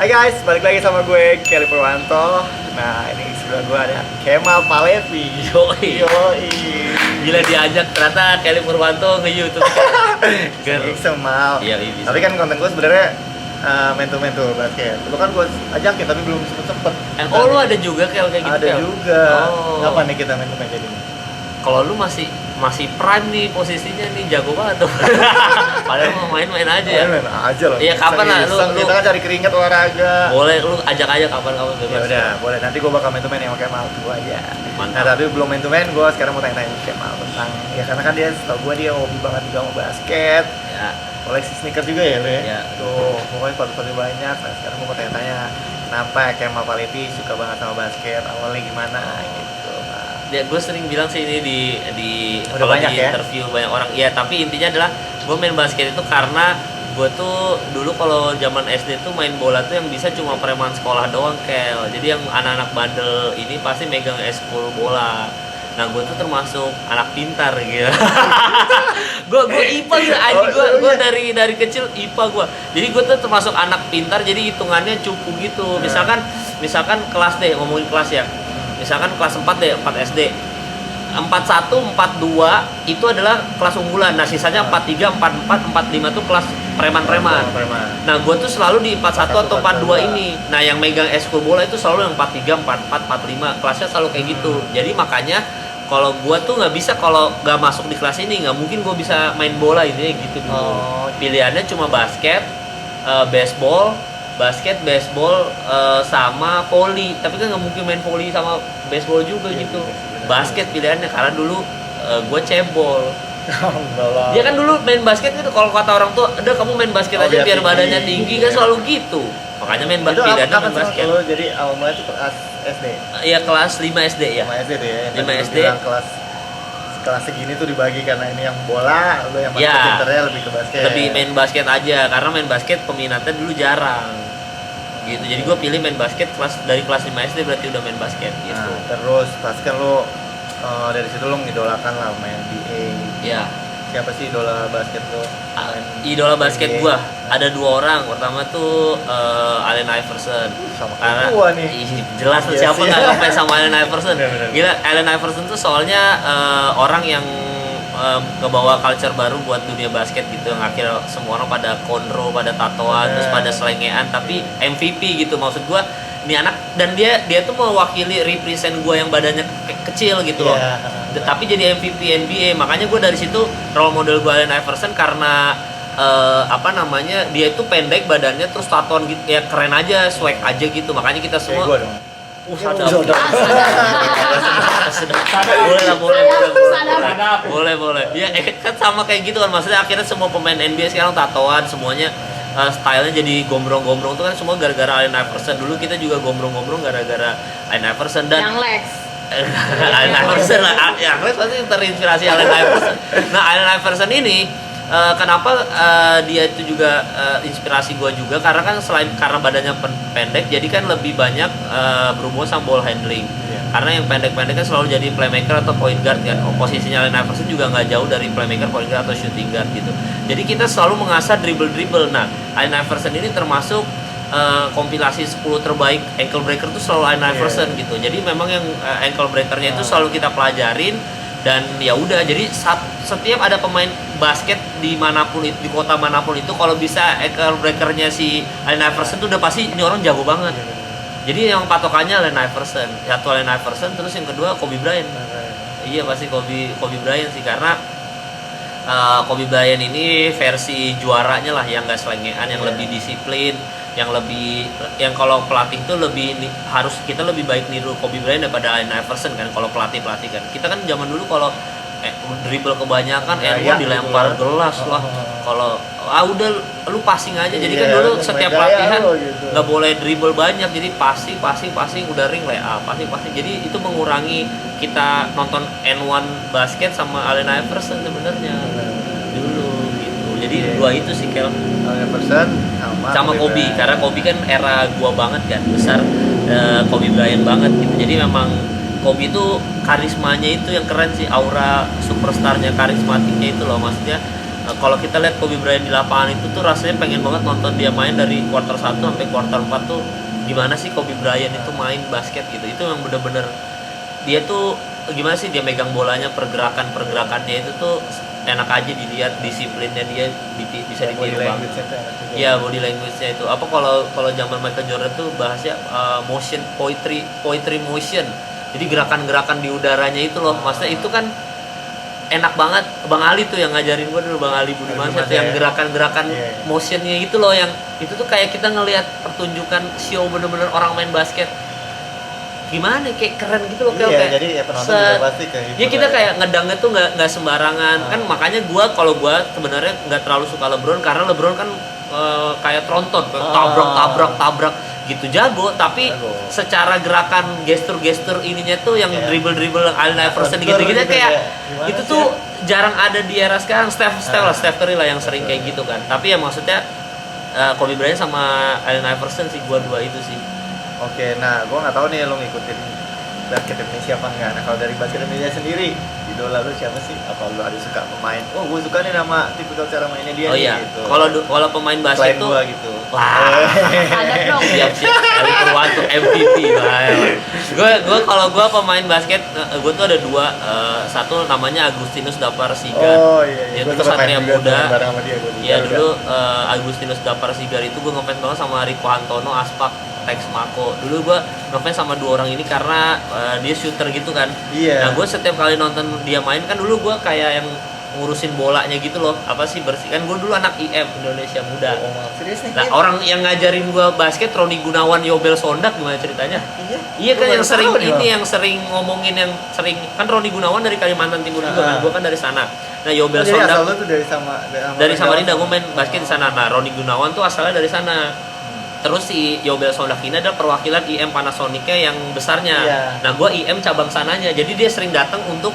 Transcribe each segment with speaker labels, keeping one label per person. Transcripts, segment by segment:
Speaker 1: Hai guys, balik lagi sama gue Kelly Purwanto. Nah, ini sebelah gue ada Kemal Palevi.
Speaker 2: Yoi.
Speaker 1: Yoi.
Speaker 2: Gila diajak ternyata Kelly Purwanto nge-YouTube.
Speaker 1: Semal.
Speaker 2: Iya, bisa.
Speaker 1: Tapi kan konten gue sebenarnya main to basket. Lu kan gue ajakin tapi belum sempet.
Speaker 2: Oh, lu ada juga kayak gitu?
Speaker 1: Ada
Speaker 2: Kel?
Speaker 1: juga.
Speaker 2: Oh.
Speaker 1: Kapan nih kita main to jadi nih?
Speaker 2: Kalau lu masih prime nih posisinya nih, jago banget tuh. Padahal mau main-main aja ya.
Speaker 1: Main aja loh.
Speaker 2: Iya, kapan lah lu
Speaker 1: Kita kan cari keringat olahraga.
Speaker 2: boleh lu ajak aja kapan
Speaker 1: Ya
Speaker 2: bebas.
Speaker 1: udah, boleh. Nanti gue bakal main to main yang pakai Kemal gue aja.
Speaker 2: Mantap.
Speaker 1: Nah, tapi belum main to main, gue sekarang mau tanya-tanya Kemal tentang ya karena kan dia setahu gue dia hobi banget juga sama basket.
Speaker 2: Ya.
Speaker 1: Koleksi sneaker juga ya lu ya?
Speaker 2: Ya.
Speaker 1: Tuh, pokoknya sepatu-sepatu banyak. Nah, sekarang gue mau tanya-tanya kenapa Kemal Palevi suka banget sama basket, awalnya gimana gitu. Nah,
Speaker 2: Ya, gue sering bilang sih ini di
Speaker 1: Udah
Speaker 2: kalau
Speaker 1: banyak
Speaker 2: di
Speaker 1: ya?
Speaker 2: interview banyak orang. Iya, tapi intinya adalah gue main basket itu karena gue tuh dulu kalau zaman SD tuh main bola tuh yang bisa cuma preman sekolah doang, Kel. Jadi yang anak-anak bandel ini pasti megang eskul bola. Nah, gue tuh termasuk anak pintar gitu. gue IPA gitu, gue dari kecil IPA gue. Jadi gue tuh termasuk anak pintar, jadi hitungannya cupu gitu. Misalkan kelas deh, ngomongin kelas ya. Misalkan kelas 4 deh, 4 SD. 41, 42 itu adalah kelas unggulan. Nah, sisanya 43, 44, 45 tuh kelas preman-preman. Nah, gue tuh selalu di 41 atau 42 ini. Nah, yang megang eskul bola itu selalu yang 43, 44, 45. Kelasnya selalu kayak gitu. Jadi makanya kalau gue tuh nggak bisa kalau nggak masuk di kelas ini, nggak mungkin gue bisa main bola intinya gitu dulu. Pilihannya cuma basket, baseball, sama volley. Tapi kan nggak mungkin main volley sama baseball juga gitu. Basket pilihannya karena dulu gue cebol. Dia kan dulu main basket gitu, kalau kata orang tua, udah kamu main basket aja biar badannya tinggi kan selalu gitu. Makanya main pilihannya main basket.
Speaker 1: Lo jadi awal mulai itu kelas SD.
Speaker 2: Iya, kelas 5 SD ya.
Speaker 1: 5 SD tuh ya.
Speaker 2: 5 SD.
Speaker 1: Kelas segini tuh dibagi karena ini yang bola, lo yang
Speaker 2: Ya,
Speaker 1: pinternya lebih ke basket.
Speaker 2: lebih main basket aja karena main basket peminatnya dulu jarang. Gitu. Jadi gue pilih main basket dari kelas 5 SD berarti udah main basket gitu.
Speaker 1: Nah, terus pasti kan lo dari situ lo ngidolakan lah main NBA.
Speaker 2: Ya.
Speaker 1: Siapa sih idola basket lo?
Speaker 2: Idola basket gua ada 2 orang. Pertama tuh Allen Iverson.
Speaker 1: Sama
Speaker 2: Karena
Speaker 1: gua nih.
Speaker 2: Jelas
Speaker 1: Yes,
Speaker 2: siapa nggak ngefans sama Allen Iverson.
Speaker 1: Bener.
Speaker 2: Gila, Allen Iverson tuh soalnya orang yang ngebawa culture baru buat dunia basket gitu. Yang akhirnya semua orang pada konro, pada tatoan, terus pada selengean, tapi MVP gitu. Maksud gua ini anak, dan dia tuh mewakili represent gua yang badannya kecil gitu loh. Tapi jadi MVP NBA. Makanya gue dari situ role model gue Allen Iverson karena dia itu pendek badannya terus tatoan gitu ya, keren aja, swag aja gitu. Makanya kita semua boleh ya, kan sama kayak gitu kan. Maksudnya akhirnya semua pemain NBA sekarang tatoan semuanya. Stylenya jadi gombrong-gombrong tuh kan semua gara-gara Allen Iverson. Dulu kita juga gombrong-gombrong gara-gara Allen Iverson dan
Speaker 3: yang Lex.
Speaker 2: Allen Iverson lah, yang Lex pasti terinspirasi Allen Iverson. Nah, Allen Iverson ini kenapa dia itu juga inspirasi gue juga karena kan selain karena badannya pendek, jadi kan lebih banyak berhubungan sama ball handling. Karena yang pendek-pendek kan selalu jadi playmaker atau point guard kan. Posisinya Allen Iverson juga nggak jauh dari playmaker, point guard atau shooting guard gitu. Jadi kita selalu mengasah dribble. Nah, Allen Iverson ini termasuk kompilasi 10 terbaik ankle breaker tuh selalu Allen Iverson gitu. Jadi memang yang ankle breakernya itu selalu kita pelajarin. Dan ya udah, jadi setiap ada pemain basket dimanapun itu, di kota manapun itu, kalau bisa ankle breakernya si Allen Iverson tuh udah pasti ini orang jago banget. Jadi yang patokannya Allen Iverson, satu Allen Iverson, terus yang kedua Kobe Bryant. Iya, pasti Kobe Bryant sih, karena Kobe Bryant ini versi juaranya lah, yang nggak selengean, yang lebih disiplin, yang kalau pelatih tuh kita lebih baik niru Kobe Bryant daripada Allen Iverson kan. Kalau pelatih kan kita kan zaman dulu kalau dribble kebanyakan dilempar gelas lah. Kalau udah lu passing aja. Jadi kan dulu setiap latihan nggak boleh dribble banyak, jadi passing udah ring lah, passing. Jadi itu mengurangi kita nonton N1 basket sama Allen Iverson sebenarnya dulu gitu. Jadi dua itu sih, Kel.
Speaker 1: Allen Iverson
Speaker 2: sama Kobe, karena Kobe kan era gua banget kan, besar Kobe Bryant banget gitu. Jadi memang Kobe itu karismanya itu yang keren sih, aura superstarnya, karismatiknya itu loh, maksudnya kalau kita lihat Kobe Bryant di lapangan itu tuh rasanya pengen banget nonton dia main dari kuarter 1 sampai kuarter 4 tuh gimana sih Kobe Bryant itu main basket gitu. Itu yang bener-bener dia tuh gimana sih dia megang bolanya, pergerakannya itu tuh enak aja dilihat, disiplinnya dia bisa ditiru banget. Iya, body language-nya itu. Apa kalau zaman Michael Jordan tuh bahasnya motion poetry motion. Jadi gerakan-gerakan di udaranya itu loh. Maksudnya itu kan enak banget. Bang Ali tuh yang ngajarin gua dulu, Bang Ali Budiman tuh yang gerakan-gerakan motionnya itu loh, yang itu tuh kayak kita ngelihat pertunjukan show bener-bener orang main basket. Gimana kayak keren gitu loh, kayak
Speaker 1: jadi ya penonton juga pasti kayak
Speaker 2: ya kita kayak ngedangnya tuh nggak sembarangan kan. Makanya kalau gua sebenarnya nggak terlalu suka LeBron, karena LeBron kan kayak tronton, tabrak gitu, jago, tapi secara gerakan gestur ininya tuh yang dribble Allen Iverson gitu kayak itu tuh jarang ada di era sekarang. Steph Curry lah yang sering kayak gitu kan. Tapi ya maksudnya Kobe Bryant sama Allen Iverson sih, gua dua itu sih.
Speaker 1: Oke, nah gue nggak tahu nih lo ngikutin basket Indonesia apa enggak. Nah kalau dari basket Indonesia sendiri, idola lo siapa sih? Apa lo ada suka pemain? Oh gue suka nih nama tipikal cara mainnya dia.
Speaker 2: Oh iya,
Speaker 1: gitu.
Speaker 2: Kalau pemain basket tuh
Speaker 1: gua gitu.
Speaker 2: wah,
Speaker 3: Ada dong.
Speaker 2: siap Eli Purwanto MVP. Gue kalau gue pemain basket, gue tuh ada dua. Satu namanya Agustinus Dapar Sigar.
Speaker 1: Oh iya,
Speaker 2: Dia
Speaker 1: gue
Speaker 2: tuh
Speaker 1: sempat
Speaker 2: Satria
Speaker 1: main juga
Speaker 2: Muda.
Speaker 1: bareng sama dia.
Speaker 2: Iya dulu Agustinus Dapar Sigar itu gue ngefans banget sama Rico Antono, Aspak, Tex Mako. Dulu gue ngefans sama dua orang ini karena dia shooter gitu kan.
Speaker 1: Iya.
Speaker 2: Nah gue setiap kali nonton dia main kan, dulu gue kayak yang ngurusin bolanya gitu loh, apa sih bersihkan. Gue dulu anak IM Indonesia Muda.
Speaker 1: Serius nih?
Speaker 2: Nah, orang yang ngajarin gue basket Roni Gunawan, Yobel Sondak, gimana ceritanya? Iya kan, yang sering yang sering ngomongin, yang sering kan Roni Gunawan dari Kalimantan Timur juga kan, gue kan dari sana. Nah, Yobel
Speaker 1: Jadi
Speaker 2: Sondak
Speaker 1: asal lu tuh dari
Speaker 2: Samarinda, gue main basket di sana. Nah, Roni Gunawan tuh asalnya dari sana. Terus si Yobel Sondak ini adalah perwakilan IM Panasonicnya yang besarnya.
Speaker 1: Iya.
Speaker 2: Nah, gue IM cabang sananya. Jadi dia sering datang untuk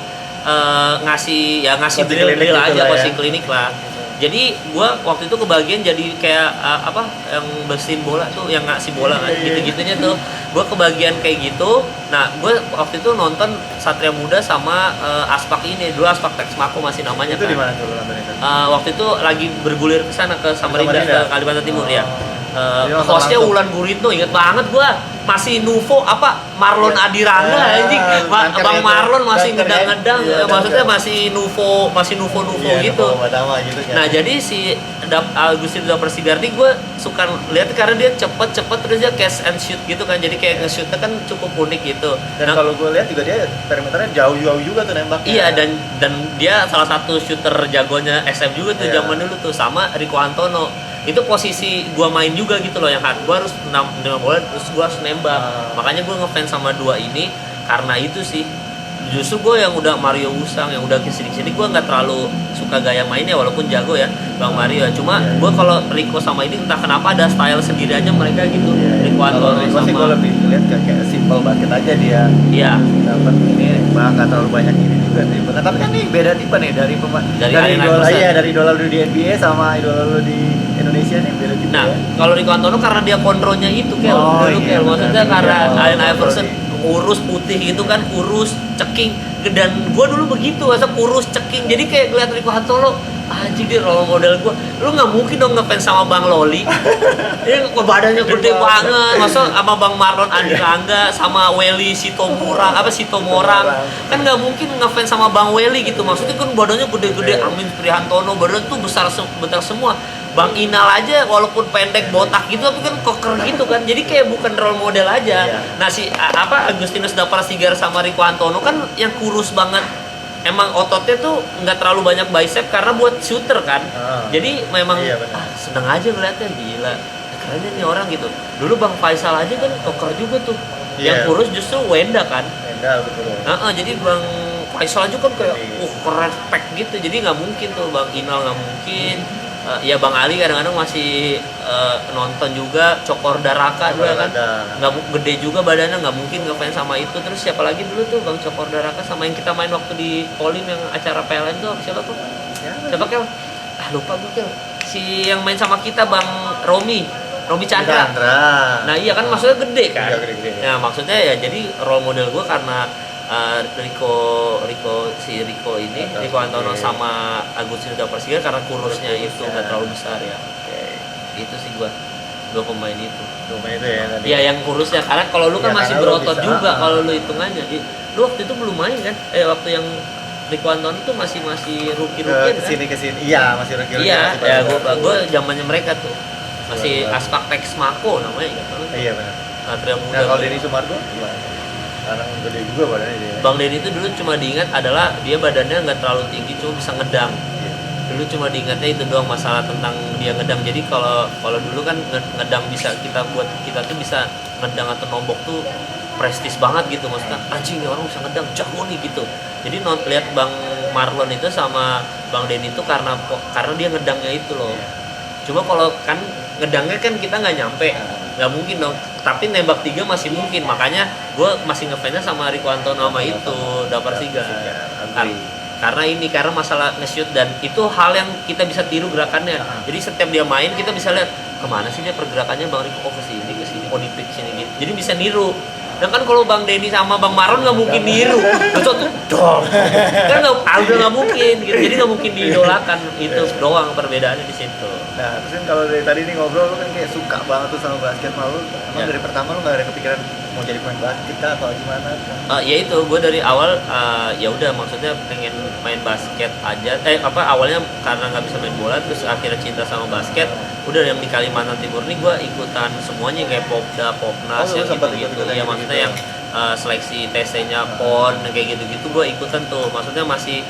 Speaker 2: ngasih drill
Speaker 1: gitu
Speaker 2: aja,
Speaker 1: lah
Speaker 2: coaching klinik lah. Jadi gue waktu itu kebagian jadi kayak yang bersihin bola tuh, yang ngasih bola kan, gitu-gitunya tuh. Gue kebagian kayak gitu. Nah, gue waktu itu nonton Satria Muda sama Aspak ini. Dulu Aspak Tex Mako masih namanya.
Speaker 1: Itu
Speaker 2: kan.
Speaker 1: di mana tuh lo nonton itu?
Speaker 2: Waktu itu lagi bergulir ke sana, ke Samarinda, ke Kalimantan Timur ya.
Speaker 1: Jadi
Speaker 2: Hostnya
Speaker 1: langsung.
Speaker 2: Wulan Guritno, inget banget gua. Masih Nuvo Marlon Adiranga anjing. Bang Marlon masih ngedang-ngedang. Maksudnya masih Nuvo gitu.
Speaker 1: Pertama gitu kan.
Speaker 2: Nah, jadi si Agustin Dapar Sigar nih gue suka lihat karena dia cepet terus dia catch and shoot gitu kan. Jadi kayak nge-shootnya kan cukup unik gitu.
Speaker 1: Dan kalau gue lihat juga dia perimeternya jauh juga tuh nembaknya.
Speaker 2: Iya, dan dia salah satu shooter jagonya SM juga tuh zaman dulu tuh, sama Rico Antono. Itu posisi gua main juga gitu loh, yang gua harus dengan bola terus gua harus nembak. Makanya gua ngefans sama dua ini karena itu sih. Justru gue yang udah Mario Usang, yang udah kesini gue nggak terlalu suka gaya mainnya, walaupun jago ya Bang Mario. Cuma gue kalau Rico sama ini entah kenapa ada style sendiri aja mereka gitu. Rico Antono
Speaker 1: Rico sih gue lebih lihat kayak simple basket aja dia.
Speaker 2: Iya.
Speaker 1: Dapat ini nggak terlalu banyak ini juga nih. Nah, tapi kan nih beda tipe nih dari idola, dari idola lu di NBA sama idola lu di Indonesia nih beda tipe.
Speaker 2: Nah,
Speaker 1: ya.
Speaker 2: kalau Rico Antono karena dia kontrolnya itu kayak maksudnya karena Allen Iverson kurus putih gitu kan, kurus ceking, dan gue dulu begitu, masa kurus ceking, jadi kayak ngeliat Rico Antono anjing dia role model gue. Lu nggak mungkin dong ngefans sama Bang Loli, ini badannya gede banget, masa sama Bang Marlon Adiranga sama Welly Sitomora kan nggak mungkin ngefans sama Bang Welly gitu. Maksudnya kan badannya gede-gede, Amin Prihantono badan tuh besar semua. Bang Inal aja walaupun pendek botak gitu tapi kan koker gitu kan, jadi kayak bukan role model aja. Nah si Agustinus Dapar Sigar sama Rico Antono kan yang kurus banget, emang ototnya tuh nggak terlalu banyak bicep karena buat shooter kan. Jadi memang seneng aja ngeliatnya, gila keren nih orang gitu. Dulu Bang Faisal aja kan koker juga tuh, yang kurus justru Wenda kan.
Speaker 1: Betul.
Speaker 2: Jadi Bang Faisal aja kan kayak keren pack gitu, jadi nggak mungkin tuh Bang Inal, nggak mungkin. Ya Bang Ali kadang-kadang masih nonton juga, Cokor Daraka juga kan, nggak gede juga badannya, nggak mungkin ngefans sama itu. Terus siapa lagi dulu tuh Bang Cokor Daraka sama yang kita main waktu di Polim yang acara PLN tuh siapa tuh? Siapa Kel? Lupa gue Kel. Si yang main sama kita Bang Romi Chandra. Nah iya kan maksudnya gede kan.
Speaker 1: Gede.
Speaker 2: Nah maksudnya ya jadi role model gue karena Rico ini Rico Antono sama Agustinus Dapersiga karena kurusnya itu nggak terlalu besar ya. Itu sih gua pemain itu.
Speaker 1: Cuma itu ya tadi.
Speaker 2: Iya yang kurusnya karena kalau lu kan
Speaker 1: Ya,
Speaker 2: masih
Speaker 1: karena lu
Speaker 2: berotot
Speaker 1: bisa,
Speaker 2: juga kalau lu hitungannya. Lu waktu itu belum main kan? Waktu yang Rico Antono tuh masih rookie kan?
Speaker 1: Kesini. Iya, masih rookie.
Speaker 2: Iya, ya gua zamannya mereka tuh. Masih Aspak Tex Mako namanya kan.
Speaker 1: Iya benar.
Speaker 2: Satria Muda.
Speaker 1: Nah, kalau Denny Sumargo gimana? Sekarang gede juga badannya dia.
Speaker 2: Bang Denny itu dulu cuma diingat adalah dia badannya nggak terlalu tinggi, cuma bisa ngedang.
Speaker 1: Iya.
Speaker 2: Dulu cuma diingatnya itu doang masalah tentang dia ngedang. Jadi kalau dulu kan ngedang bisa kita tuh bisa ngedang atau nombok tuh prestis banget gitu, maksudnya anjing nih orang bisa ngedang jago nih gitu. Jadi lihat Bang Marlon itu sama Bang Denny itu karena dia ngedangnya itu loh.
Speaker 1: Iya.
Speaker 2: Cuma kalau kan ngedangnya kan kita nggak nyampe, nggak mungkin dong. Tapi nembak 3 masih mungkin, makanya gue masih ngefansnya sama Rico Antono sama itu Dapersiga. Karena masalah nge-shoot dan itu hal yang kita bisa tiru gerakannya. Jadi setiap dia main kita bisa lihat kemana sih dia pergerakannya Bang Rico, ke sini, oh di pick sini gitu. Jadi bisa niru. Dan kan kalau Bang Denny sama Bang Maron nggak mungkin niru, itu tuh dong, kan nggak mungkin gitu. Jadi nggak mungkin diidolakan, itu doang perbedaannya di situ.
Speaker 1: Nah, terus kan kalau dari tadi nih ngobrol lu kan kayak suka banget tuh sama basket, malu emang dari pertama lu nggak ada kepikiran mau jadi pemain basket kah atau gimana?
Speaker 2: Ya itu gue dari awal ya udah maksudnya pengen main basket aja. Awalnya karena nggak bisa main bola, terus akhirnya cinta sama basket. Udah yang di Kalimantan Timur nih gue ikutan semuanya kayak Popda, Popnas yang gitu-gitu. Ya maksudnya yang seleksi TC-nya PON kayak gitu-gitu gue ikutan tuh. Maksudnya masih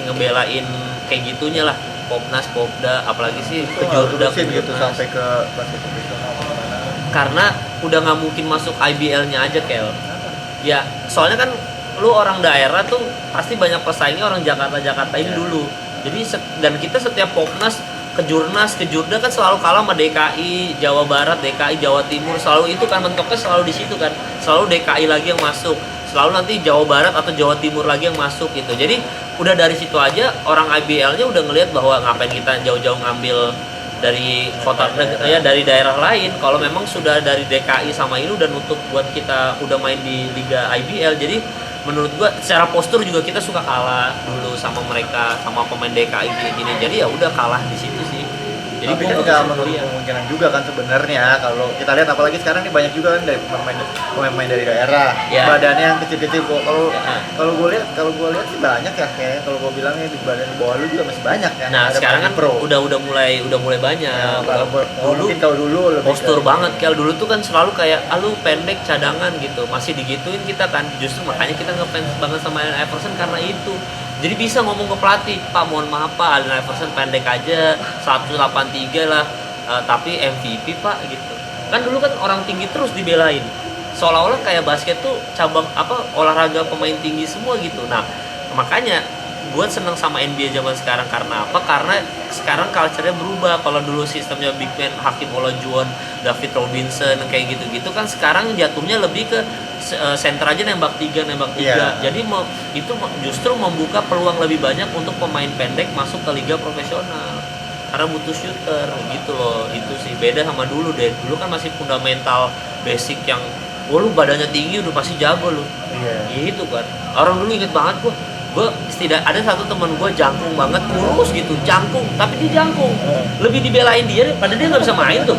Speaker 2: ngebelain kayak gitunya lah. Popnas, Popda, apalagi sih Kejurda
Speaker 1: gitu sampai ke basket profesional mana?
Speaker 2: Karena udah nggak mungkin masuk IBL-nya aja Kel. Ya soalnya kan lu orang daerah tuh pasti banyak pesaingnya orang Jakarta ini dulu. Jadi dan kita setiap Popnas, Kejurda kan selalu kalah sama DKI Jawa Barat, DKI Jawa Timur, selalu itu kan mentoknya selalu di situ kan. Selalu DKI lagi yang masuk, selalu nanti Jawa Barat atau Jawa Timur lagi yang masuk gitu. Jadi udah dari situ aja orang IBL-nya udah ngelihat bahwa ngapain kita jauh-jauh ngambil dari kota ya dari daerah lain kalau memang sudah dari DKI sama ini udah nutup buat kita udah main di Liga IBL. Jadi menurut gua secara postur juga kita suka kalah dulu sama mereka, sama pemain DKI gini. Jadi ya udah kalah di situ sih. Jadi
Speaker 1: tapi kan nggak menutup kemungkinan juga kan sebenarnya kalau kita lihat apalagi sekarang nih banyak juga kan dari pemain dari daerah
Speaker 2: ya.
Speaker 1: Badannya yang kecil-kecil kok kalau gue lihat sih banyak ya kayak kalau gue bilangnya di badan di bawah lu juga masih banyak ya.
Speaker 2: Nah sekarang kan
Speaker 1: pro.
Speaker 2: udah mulai banyak.
Speaker 1: Ya, mungkin kalau dulu lebih
Speaker 2: postur banget kalau dulu tuh kan selalu kayak lu pendek cadangan gitu masih digituin kita kan justru makanya kita ngefans banget sama Allen Iverson karena itu. Jadi bisa ngomong ke pelatih, Pak mohon maaf Pak, Allen Iverson pendek aja 183 lah, tapi MVP Pak gitu. Kan dulu kan orang tinggi terus dibelain. Seolah-olah kayak basket tuh cabang olahraga pemain tinggi semua gitu. Nah, makanya gue seneng sama NBA zaman sekarang karena apa? Karena sekarang culture-nya berubah. Kalau dulu sistemnya big man, Hakim Olajuwon, David Robinson kayak gitu-gitu kan sekarang jatuhnya lebih ke center aja nembak 3.
Speaker 1: Yeah.
Speaker 2: Jadi itu justru membuka peluang lebih banyak untuk pemain pendek masuk ke liga profesional. Karena butuh shooter gitu loh. Itu sih beda sama dulu deh. Dulu kan masih fundamental basic yang lu badannya tinggi udah pasti jago lu.
Speaker 1: Iya.
Speaker 2: Gitu kan. Orang dulu inget banget gue ada satu teman gue jangkung banget kurus gitu jangkung tapi dia jangkung lebih dibelain dia padahal dia nggak bisa main tuh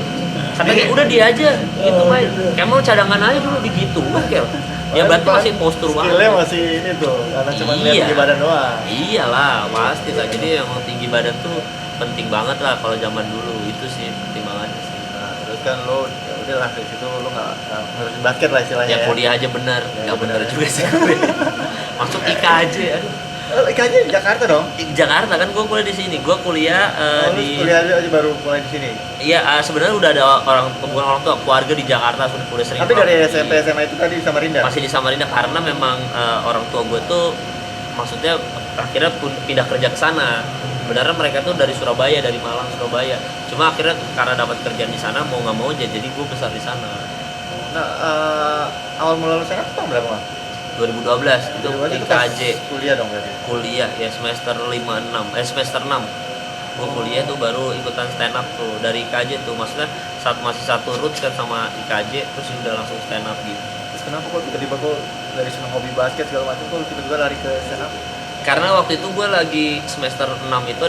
Speaker 2: katanya udah dia aja gitu main kayak mau cadangan aja dulu begitu Kel ya berarti masih postur banget
Speaker 1: skillnya masih ini tuh karena cuma lihat tinggi badan doang
Speaker 2: iyalah pasti lah jadi emang tinggi badan tuh penting banget lah kalau zaman dulu itu sih pertimbangannya sih.
Speaker 1: Nah, terus kan lo ya udahlah dari situ lo nggak ngurusin basket lah istilahnya
Speaker 2: ya kuliah aja benar nggak benar juga sih masuk IKJ aduh
Speaker 1: IKJ di Jakarta dong?
Speaker 2: Jakarta kan gue kuliah di sini. Gue kuliah di
Speaker 1: kuliah aja baru mulai di sini.
Speaker 2: Iya, sebenarnya udah ada bukan orang tua keluarga di Jakarta sudah kuliah sering.
Speaker 1: Tapi dari SMP SMA itu tadi di Samarinda.
Speaker 2: Masih di Samarinda karena memang orang tua gue tuh maksudnya akhirnya pindah kerja ke sana. Sebenarnya mereka tuh dari Surabaya, dari Malang, Surabaya. Cuma akhirnya karena dapat kerjaan di sana mau nggak mau aja jadi gue besar di sana.
Speaker 1: Nah, awal mula lu sana tahun berapa, Mas?
Speaker 2: 2012 itu IKJ
Speaker 1: kuliah dong berarti.
Speaker 2: Kuliah ya semester 5 6 semester 6 gue kuliah tuh baru ikutan stand up tuh dari IKJ tuh maksudnya saat masih satu root kan sama IKJ terus udah langsung stand up gitu.
Speaker 1: Terus kenapa kok tiba-tiba kok dari senang hobi basket segala macam kok tiba-tiba lari ke stand up?
Speaker 2: Karena waktu itu gue lagi semester 6 itu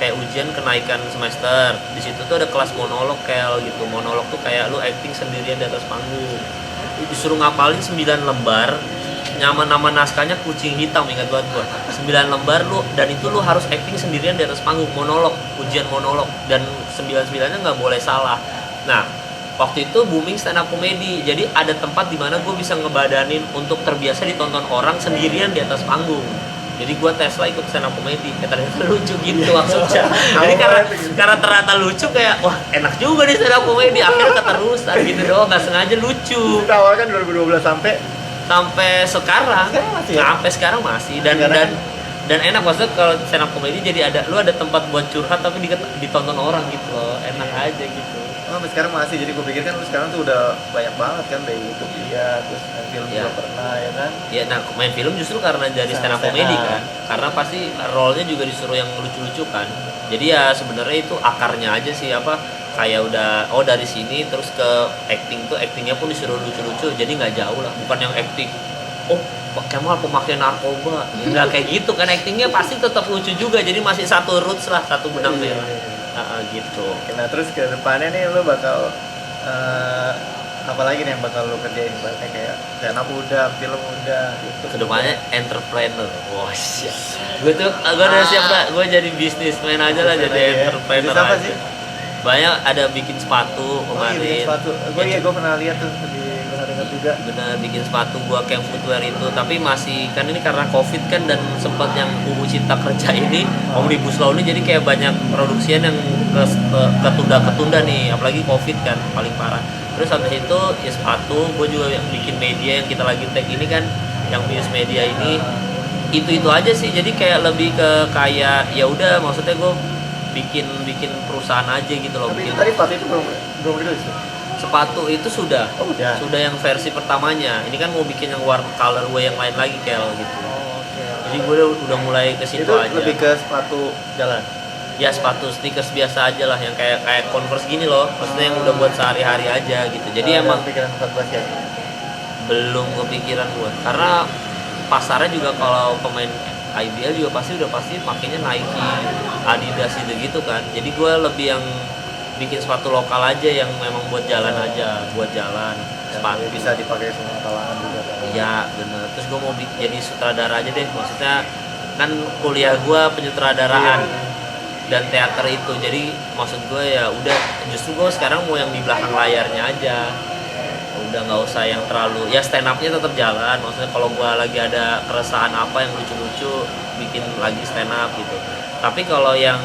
Speaker 2: kayak ujian kenaikan semester. Di situ tuh ada kelas monolog gitu. Monolog tuh kayak lu acting sendirian di atas panggung. Disuruh ngapalin 9 lembar. Nama naskahnya kucing hitam, ingat banget gua. 9 lembar lu, dan itu lu harus acting sendirian di atas panggung, monolog, ujian monolog, dan 9-9-nya nggak boleh salah. Nah, waktu itu booming stand up comedy, jadi ada tempat di mana gue bisa ngebadanin untuk terbiasa ditonton orang sendirian di atas panggung. Jadi gue tes lah ikut stand up comedy, ternyata lucu gitu maksudnya. Jadi karena ternyata lucu kayak wah enak juga nih stand up comedy, akhirnya keterusan gitu doang, nggak sengaja lucu.
Speaker 1: Kita awal kan 2012 sampai
Speaker 2: sekarang
Speaker 1: masih ya?
Speaker 2: sampai sekarang masih dan enak, maksudnya kalau stand up comedy jadi lu ada tempat buat curhat tapi ditonton orang gitu loh, enak aja gitu.
Speaker 1: Oh, sampai sekarang masih. Jadi gue pikir kan lu sekarang tuh udah banyak banget kan dari YouTube dia, terus main film juga pernah ya kan?
Speaker 2: Ya, nah main film justru karena jadi stand up comedy kan, karena pasti role-nya juga disuruh yang lucu-lucu kan. Jadi ya sebenarnya itu akarnya aja sih, kayak udah dari sini terus ke actingnya pun disuruh lucu-lucu, jadi nggak jauh lah, bukan yang acting Pak Kemal pemakai narkoba, nggak kayak gitu kan, actingnya pasti tetap lucu juga, jadi masih satu roots lah, satu benang merah. Gitu.
Speaker 1: Nah terus ke depannya nih lo bakal apa lagi nih yang bakal lo kerjain? Bakal kayak stand up udah, film udah, YouTube.
Speaker 2: Kedepannya entrepreneur. Wah, gue udah siap lah, gue jadi bisnismen aja lah, jadi entrepreneur
Speaker 1: aja. Apa
Speaker 2: aja.
Speaker 1: sih?
Speaker 2: Banyak, ada bikin sepatu kemarin.
Speaker 1: Bikin sepatu. Gue pernah lihat tuh, pernah dengar juga.
Speaker 2: Bener, bikin sepatu gua kayak footwear itu, tapi masih kan ini karena covid kan, dan sempat yang UU Cipta Kerja ini, Omnibus Law ini, jadi kayak banyak produksian yang ketunda nih, apalagi covid kan paling parah. Terus habis itu ya sepatu, gue juga yang bikin media yang kita lagi tag ini kan, yang Muse Media ini, itu aja sih. Jadi kayak lebih ke kayak ya udah, maksudnya gue bikin perusahaan aja gitu loh.
Speaker 1: Tapi
Speaker 2: bikin
Speaker 1: tadi sepatu itu belum rilis ya?
Speaker 2: Sepatu itu sudah yang versi pertamanya. Ini kan mau bikin yang warna colorway yang lain lagi Kel gitu.
Speaker 1: Okay.
Speaker 2: Jadi gue udah mulai ke situ aja.
Speaker 1: Itu lebih ke sepatu jalan.
Speaker 2: Ya sepatu sneakers biasa aja lah, yang kayak Converse gini loh. Maksudnya yang udah buat sehari-hari aja gitu. Jadi emang
Speaker 1: pikiran tempat basket.
Speaker 2: Belum kepikiran gue. Karena pasarnya juga kalau pemain IBL juga pasti makanya Nike, Adidas gitu kan. Jadi gue lebih yang bikin sepatu lokal aja yang memang buat jalan aja, buat jalan. Sepatu
Speaker 1: bisa dipakai semua kalangan juga kan.
Speaker 2: Iya bener. Terus gue mau jadi sutradara aja deh. Maksudnya kan kuliah gue penyutradaraan dan teater itu. Jadi maksud gue ya udah, justru gue sekarang mau yang di belakang layarnya aja. Udah nggak usah yang terlalu, ya stand up-nya tetap jalan. Maksudnya kalau gue lagi ada keresahan apa yang lucu-lucu, bikin lagi stand up gitu. Tapi kalau yang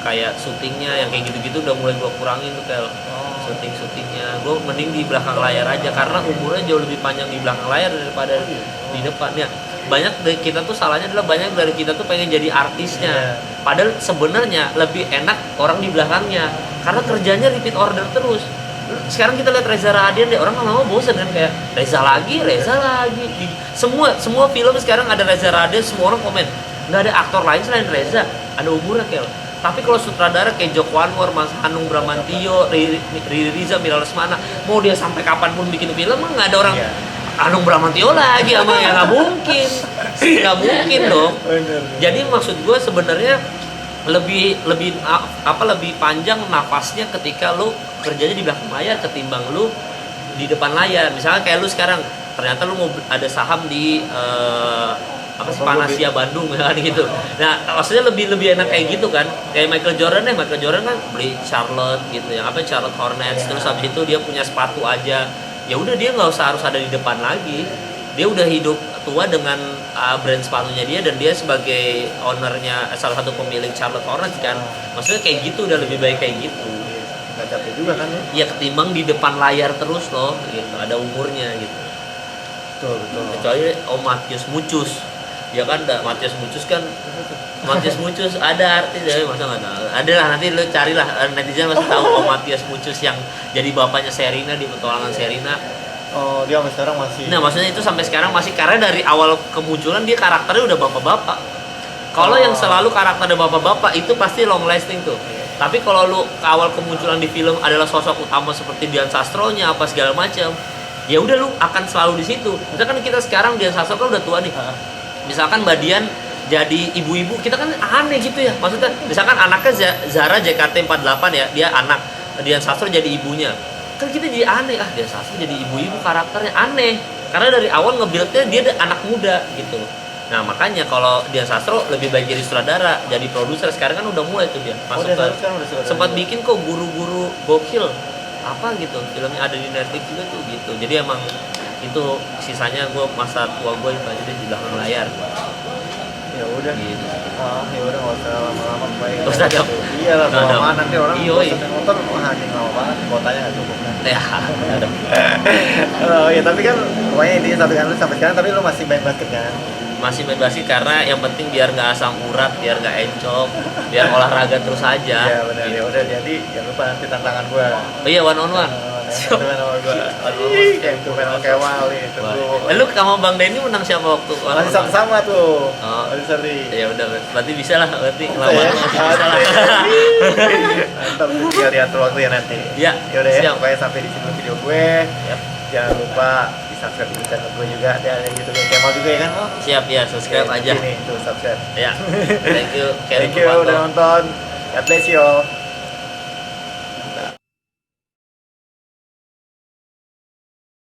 Speaker 2: kayak syutingnya yang kayak gitu-gitu udah mulai gue kurangin tuh Kel. Syutingnya gue mending di belakang layar aja, karena umurnya jauh lebih panjang di belakang layar daripada di depan ya. Banyak dari kita tuh salahnya adalah banyak dari kita tuh pengen jadi artisnya, padahal sebenarnya lebih enak orang di belakangnya, karena kerjanya repeat order terus. Sekarang kita lihat Reza Radian deh, orang lama-lama bosan kan, kayak Reza lagi. Semua film sekarang ada Reza Radian, semua orang komen nggak ada aktor lain selain Reza, ada umurnya Kel. Tapi kalau sutradara kayak Joko Anwar, Mas Hanung Bramantio, Riri Riza, Mira Lesmana, mau dia sampai kapanpun bikin film nggak ada orang Hanung Bramantio lagi sama ya, nggak mungkin dong. Jadi maksud gue sebenarnya lebih panjang nafasnya ketika lu kerjanya di belakang layar ketimbang lu di depan layar. Misalnya kayak lu sekarang ternyata lu mau ada saham di Panasia Bandung ya kan gitu. Nah, maksudnya lebih enak kayak gitu kan. Kayak Michael Jordan kan beli Charlotte gitu ya, Charlotte Hornets, terus habis itu dia punya sepatu aja. Ya udah, dia nggak usah harus ada di depan lagi. Dia udah hidup tua dengan brand sepatunya dia, dan dia sebagai ownernya, salah satu pemilik Charlotte Hornets kan. Maksudnya kayak gitu udah lebih baik kayak gitu.
Speaker 1: Nggak capek juga kan ya?
Speaker 2: Iya, ketimbang di depan layar terus loh gitu, ada umurnya gitu.
Speaker 1: Betul.
Speaker 2: Kecuali Om Matius Mucus. Ya kan, Matius Mucus ada artis ya, masa nggak tahu? Ada lah, nanti lu carilah, netizen masih tahu Om Matius Mucus yang jadi bapaknya Sherina di Petualangan Sherina.
Speaker 1: Oh, dia sampai sekarang masih.
Speaker 2: Nah, maksudnya itu sampai sekarang masih, karena dari awal kemunculan dia karakternya udah bapak-bapak. Kalau yang selalu karakternya bapak-bapak itu pasti long lasting tuh. Tapi kalau lu awal kemunculan di film adalah sosok utama seperti Dian Sastronya apa segala macam, ya udah lu akan selalu di situ. Misalkan kita sekarang Dian Sastro kan udah tua nih. Misalkan Mbak Dian jadi ibu-ibu, kita kan aneh gitu ya. Maksudnya misalkan anaknya Zara JKT48 ya, dia anak, Dian Sastro jadi ibunya. Kan kita jadi aneh, Dian Sastro jadi ibu-ibu karakternya aneh. Karena dari awal nge-build-nya dia anak muda gitu. Nah makanya kalau Dian Sastro lebih baik jadi sutradara, jadi produser. Sekarang kan udah mulai tuh dia masuk
Speaker 1: Dian
Speaker 2: ke,
Speaker 1: Sastro sekarang udah sutradara
Speaker 2: sempat
Speaker 1: juga.
Speaker 2: bikin kok guru-guru gokil apa gitu, filmnya ada di Netflix juga tuh gitu. Jadi emang itu sisanya gue masa tua gue itu aja deh di belakang layar
Speaker 1: Ya udah.
Speaker 2: gitu.
Speaker 1: Ya udah nggak usah lama-lama baik.
Speaker 2: Nggak usah dong.
Speaker 1: Iya lah,
Speaker 2: Nggak dong.
Speaker 1: lama nanti orang
Speaker 2: Iya,
Speaker 1: bosan motor, wah anjing lama banget, kuotanya nggak cukup kan.
Speaker 2: Ya, ada.
Speaker 1: Oh ya tapi kan pokoknya intinya sampai kan lu sampai sekarang tapi lu masih main basket kan?
Speaker 2: Masih main basket karena yang penting biar nggak asam urat, biar nggak encok, biar olahraga terus aja.
Speaker 1: Iya benar
Speaker 2: Gitu.
Speaker 1: ya udah jadi jangan lupa nanti tantangan gua.
Speaker 2: Oh iya, one on one.
Speaker 1: Itu main sama gua. Aduh, kayak itu main sama Kemal itu.
Speaker 2: Lu sama Bang Denny menang siapa waktu one on
Speaker 1: Masih
Speaker 2: one?
Speaker 1: sama-sama tuh.
Speaker 2: Oh.
Speaker 1: Masih seri.
Speaker 2: Ya udah, berarti bisa lah, berarti lawan masih bisa lah.
Speaker 1: Mantap tuh tinggal diatur waktu ya nanti.
Speaker 2: Ya,
Speaker 1: Ya udah ya,
Speaker 2: siap.
Speaker 1: pokoknya sampai di sini video gue.
Speaker 2: Yap.
Speaker 1: Jangan lupa di subscribe di channel gue juga, ada YouTube Kemal juga ya kan? Oh.
Speaker 2: Siap ya, subscribe aja.
Speaker 1: Ini tuh subscribe.
Speaker 2: Ya. Thank you, Kevin
Speaker 1: Thank you udah nonton. God bless you all.